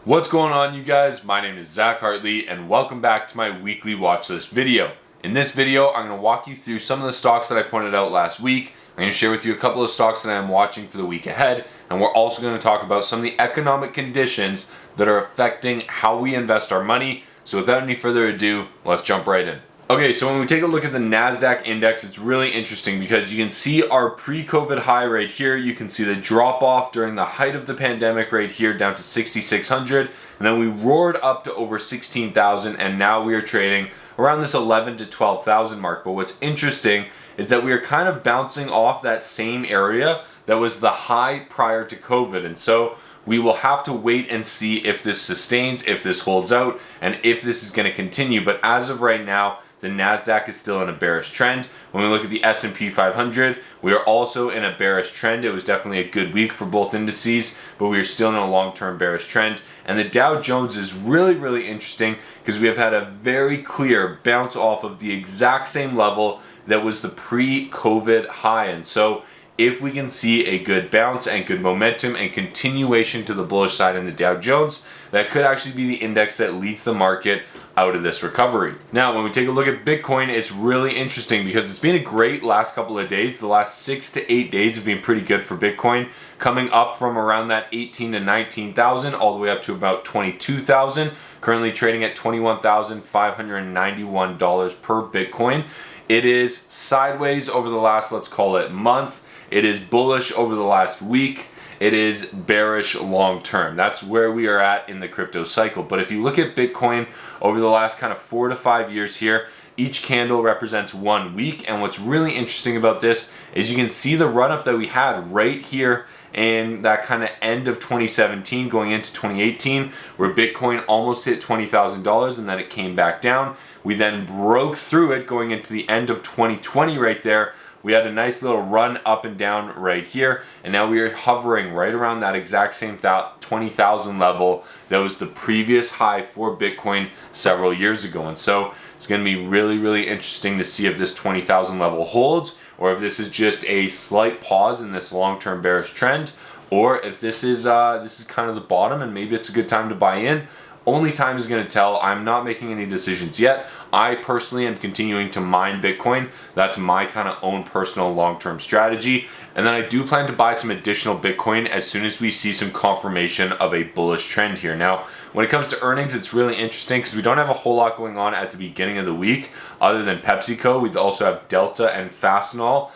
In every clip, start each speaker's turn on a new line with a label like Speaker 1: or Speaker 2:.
Speaker 1: What's going on, you guys? My name is Zach Hartley and welcome back to my weekly watch list video. In this video, I'm going to walk you through some of the stocks that I pointed out last week. I'm going to share with you a couple of stocks that I'm watching for the week ahead, and we're also going to talk about some of the economic conditions that are affecting how we invest our money. So without any further ado, let's jump right in. Okay, so when we take a look at the NASDAQ index, it's really interesting because you can see our pre-COVID high right here. You can see the drop off during the height of the pandemic right here down to 6,600. And then we roared up to over 16,000, and now we are trading around this 11 to 12,000 mark. But what's interesting is that we are kind of bouncing off that same area that was the high prior to COVID. And so we will have to wait and see if this sustains, if this holds out, and if this is going to continue. But as of right now, the NASDAQ is still in a bearish trend. When we look at the S&P 500, we are also in a bearish trend. It was definitely a good week for both indices, but we are still in a long-term bearish trend. And the Dow Jones is really interesting because we have had a very clear bounce off of the exact same level that was the pre-COVID high. And so if we can see a good bounce and good momentum and continuation to the bullish side in the Dow Jones, that could actually be the index that leads the market out of this recovery. Now, when we take a look at Bitcoin, it's really interesting because it's been a great last couple of days. The last 6 to 8 days have been pretty good for Bitcoin, coming up from around that 18 to 19,000 all the way up to about 22,000, currently trading at $21,591 per Bitcoin. It is sideways over the last, let's call it, month. It is bullish over the last week. It is bearish long term. That's where we are at in the crypto cycle. But if you look at Bitcoin over the last kind of 4 to 5 years here, each candle represents 1 week. And what's really interesting about this is you can see the run up that we had right here in that kind of end of 2017 going into 2018, where Bitcoin almost hit $20,000 and then it came back down. We then broke through it going into the end of 2020 right there. We had a nice little run up and down right here, and now we are hovering right around that exact same 20,000 level that was the previous high for Bitcoin several years ago. And so it's going to be really interesting to see if this 20,000 level holds, or if this is just a slight pause in this long-term bearish trend, or if this is kind of the bottom and maybe it's a good time to buy in. Only time is going to tell. I'm not making any decisions yet. I personally am continuing to mine Bitcoin. That's my kind of own personal long-term strategy. And then I do plan to buy some additional Bitcoin as soon as we see some confirmation of a bullish trend here. Now, when it comes to earnings, it's really interesting because we don't have a whole lot going on at the beginning of the week other than PepsiCo. We also have Delta and Fastenal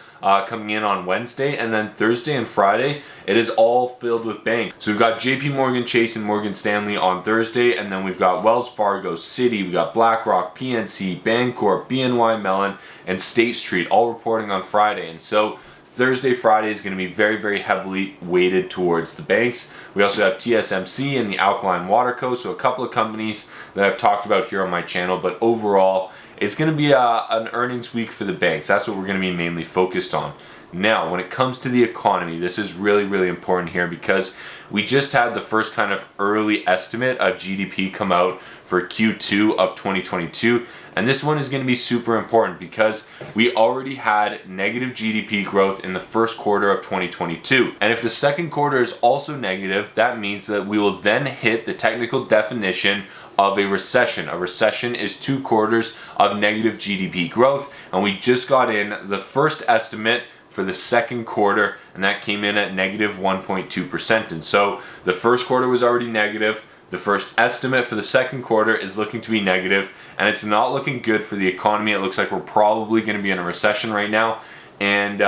Speaker 1: coming in on Wednesday, and then Thursday and Friday it is all filled with banks. So we've got JP Morgan Chase and Morgan Stanley on Thursday, and then we've got Wells Fargo, Citi, we got BlackRock, PNC, Bancorp, BNY Mellon, and State Street all reporting on Friday. And so Thursday, Friday is going to be very heavily weighted towards the banks. We also have TSMC and the Alkaline Water Co. So a couple of companies that I've talked about here on my channel, but overall it's going to be an earnings week for the banks. That's what we're going to be mainly focused on. Now, when it comes to the economy, this is really important here because we just had the first kind of early estimate of GDP come out for Q2 of 2022. And this one is going to be super important because we already had negative GDP growth in the first quarter of 2022. And if the second quarter is also negative, that means that we will then hit the technical definition of a recession. A recession is 2 quarters of negative GDP growth, and we just got in the first estimate for the second quarter, and that came in at negative 1.2%. And so the first quarter was already negative. The first estimate for the second quarter is looking to be negative, and it's not looking good for the economy. It looks like we're probably going to be in a recession right now, and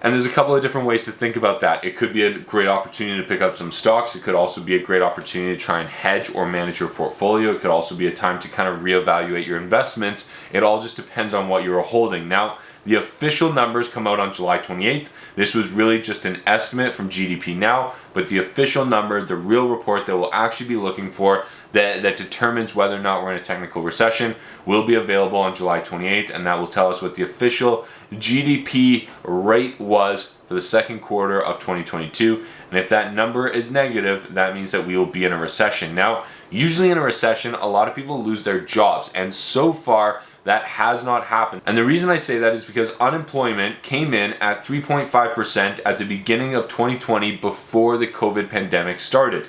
Speaker 1: there's a couple of different ways to think about that. It could be a great opportunity to pick up some stocks. It could also be a great opportunity to try and hedge or manage your portfolio. It could also be a time to kind of reevaluate your investments. It all just depends on what you're holding. Now, the official numbers come out on July 28th. This was really just an estimate from GDP Now, but the official number, the real report that we'll actually be looking for that determines whether or not we're in a technical recession will be available on July 28th, and that will tell us what the official GDP rate was for the second quarter of 2022. And if that number is negative, that means that we will be in a recession. Now, usually in a recession, a lot of people lose their jobs, and so far that has not happened. And the reason I say that is because unemployment came in at 3.5% at the beginning of 2020 before the COVID pandemic started.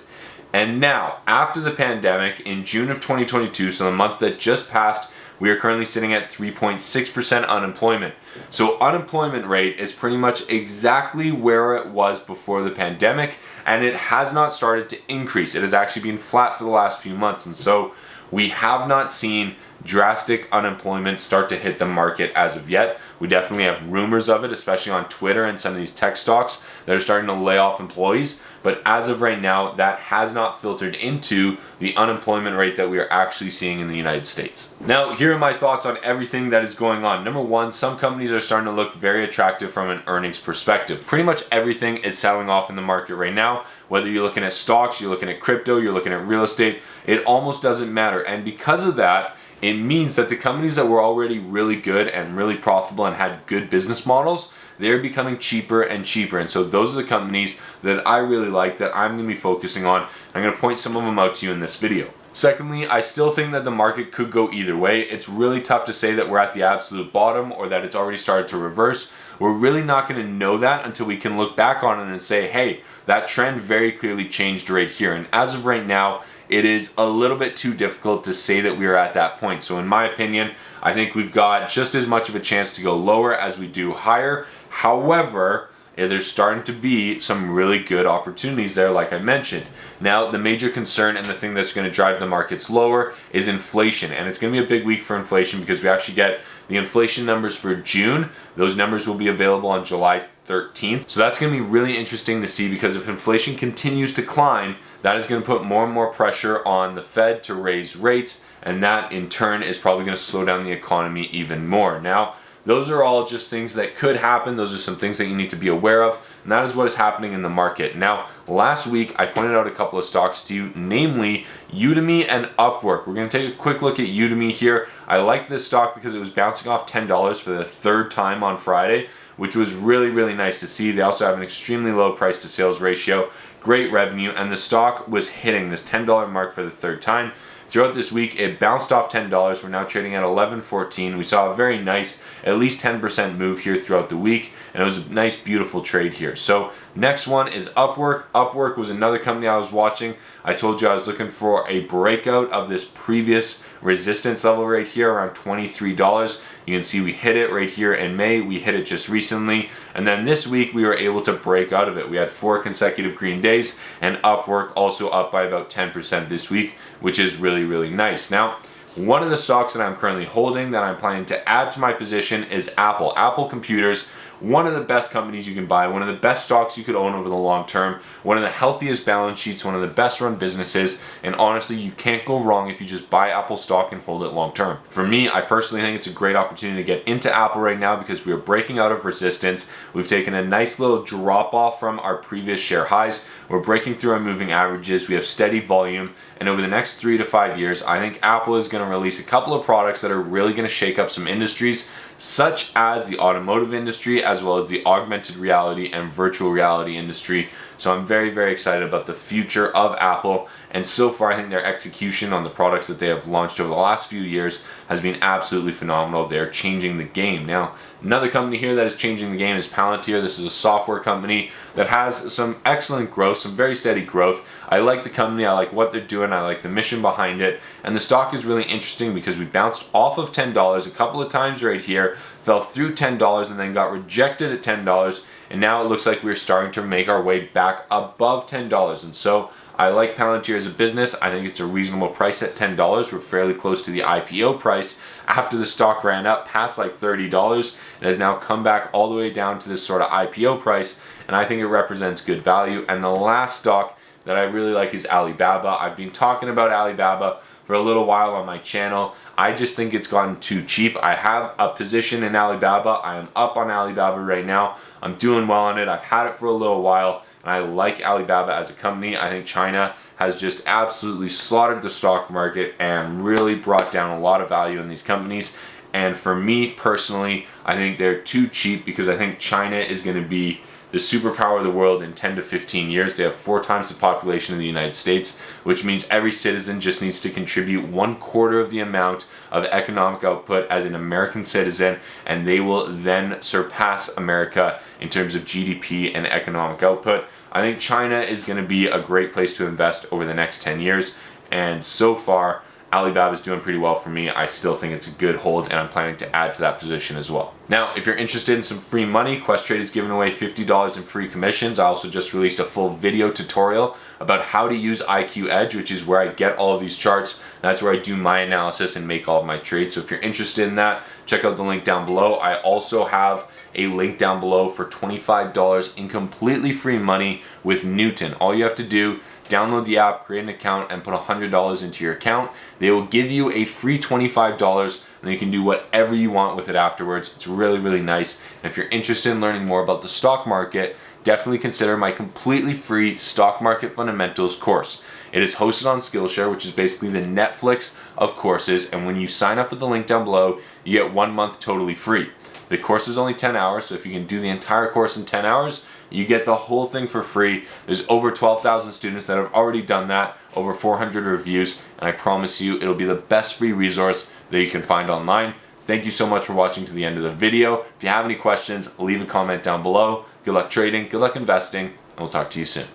Speaker 1: And now, after the pandemic, in June of 2022, so the month that just passed, we are currently sitting at 3.6% unemployment. So unemployment rate is pretty much exactly where it was before the pandemic, and it has not started to increase. It has actually been flat for the last few months. And so we have not seen drastic unemployment start to hit the market as of yet. We definitely have rumors of it, especially on Twitter and some of these tech stocks that are starting to lay off employees. But as of right now, that has not filtered into the unemployment rate that we are actually seeing in the United States. Now, here are my thoughts on everything that is going on. Number one, some companies are starting to look very attractive from an earnings perspective. Pretty much everything is selling off in the market right now. Whether you're looking at stocks, you're looking at crypto, you're looking at real estate, it almost doesn't matter. And because of that, it means that the companies that were already really good and really profitable and had good business models, they're becoming cheaper and cheaper. And so those are the companies that I really like that I'm going to be focusing on. I'm going to point some of them out to you in this video. Secondly, I still think that the market could go either way. It's really tough to say that we're at the absolute bottom or that it's already started to reverse. We're really not going to know that until we can look back on it and say, hey, that trend very clearly changed right here. And as of right now, it is a little bit too difficult to say that we are at that point. So in my opinion, I think we've got just as much of a chance to go lower as we do higher. However, there's starting to be some really good opportunities there, like I mentioned. Now, the major concern and the thing that's going to drive the markets lower is inflation. And it's going to be a big week for inflation because we actually get the inflation numbers for June. Those numbers will be available on July 13th. So that's going to be really interesting to see, because if inflation continues to climb, that is going to put more and more pressure on the Fed to raise rates, and that in turn is probably going to slow down the economy even more. Now, those are all just things that could happen. Those are some things that you need to be aware of, and that is what is happening in the market. Now, last week I pointed out a couple of stocks to you, namely Udemy and Upwork. We're going to take a quick look at Udemy here. I like this stock because it was bouncing off $10 for the third time on Friday, which was really, really nice to see. They also have an extremely low price to sales ratio, great revenue, and the stock was hitting this $10 mark for the third time. Throughout this week, it bounced off $10. We're now trading at $11.14. We saw a very nice, at least 10% move here throughout the week, and it was a nice, beautiful trade here. So next one is Upwork. Upwork was another company I was watching. I told you I was looking for a breakout of this previous resistance level right here around $23. You can see we hit it right here in May. We hit it just recently. And then this week we were able to break out of it. We had 4 consecutive green days, and Upwork also up by about 10% this week, which is really, really nice. Now, one of the stocks that I'm currently holding that I'm planning to add to my position is Apple. Apple Computers, one of the best companies you can buy, one of the best stocks you could own over the long term, one of the healthiest balance sheets, one of the best run businesses, and honestly, you can't go wrong if you just buy Apple stock and hold it long term. For me, I personally think it's a great opportunity to get into Apple right now because we are breaking out of resistance. We've taken a nice little drop off from our previous share highs. We're breaking through our moving averages. We have steady volume, and over the next 3 to 5 years, I think Apple is going to release a couple of products that are really going to shake up some industries, such as the automotive industry, as well as the augmented reality and virtual reality industry. So I'm very, very excited about the future of Apple. And so far, I think their execution on the products that they have launched over the last few years has been absolutely phenomenal. They're changing the game. Now, another company here that is changing the game is Palantir. This is a software company that has some excellent growth, some very steady growth. I like the company. I like what they're doing. I like the mission behind it. And the stock is really interesting because we bounced off of $10 a couple of times right here, fell through $10 and then got rejected at $10. And now it looks like we're starting to make our way back above $10. And so I like Palantir as a business. I think it's a reasonable price at $10. We're fairly close to the IPO price after the stock ran up past like $30. It has now come back all the way down to this sort of IPO price, and I think it represents good value. And the last stock that I really like is Alibaba. I've been talking about Alibaba for a little while on my channel. I just think it's gotten too cheap. I have a position in Alibaba. I am up on Alibaba right now. I'm doing well on it. I've had it for a little while, and I like Alibaba as a company. I think China has just absolutely slaughtered the stock market and really brought down a lot of value in these companies. And for me personally, I think they're too cheap because I think China is going to be the superpower of the world in 10 to 15 years. They have 4 times the population of the United States, which means every citizen just needs to contribute 1/4 of the amount of economic output as an American citizen, and they will then surpass America in terms of GDP and economic output. I think China is going to be a great place to invest over the next 10 years, and so far Alibaba is doing pretty well for me. I still think it's a good hold, and I'm planning to add to that position as well. Now, if you're interested in some free money, Questrade is giving away $50 in free commissions. I also just released a full video tutorial about how to use IQ Edge, which is where I get all of these charts. That's where I do my analysis and make all of my trades. So if you're interested in that, check out the link down below. I also have a link down below for $25 in completely free money with Newton. All you have to do, download the app, create an account, and put $100 into your account. They will give you a free $25, and you can do whatever you want with it afterwards. It's really, really nice. And if you're interested in learning more about the stock market, definitely consider my completely free Stock Market Fundamentals course. It is hosted on Skillshare, which is basically the Netflix of courses, and when you sign up with the link down below, you get 1 month totally free. The course is only 10 hours, so if you can do the entire course in 10 hours, you get the whole thing for free. There's over 12,000 students that have already done that, over 400 reviews, and I promise you it'll be the best free resource that you can find online. Thank you so much for watching to the end of the video. If you have any questions, leave a comment down below. Good luck trading, good luck investing, and we'll talk to you soon.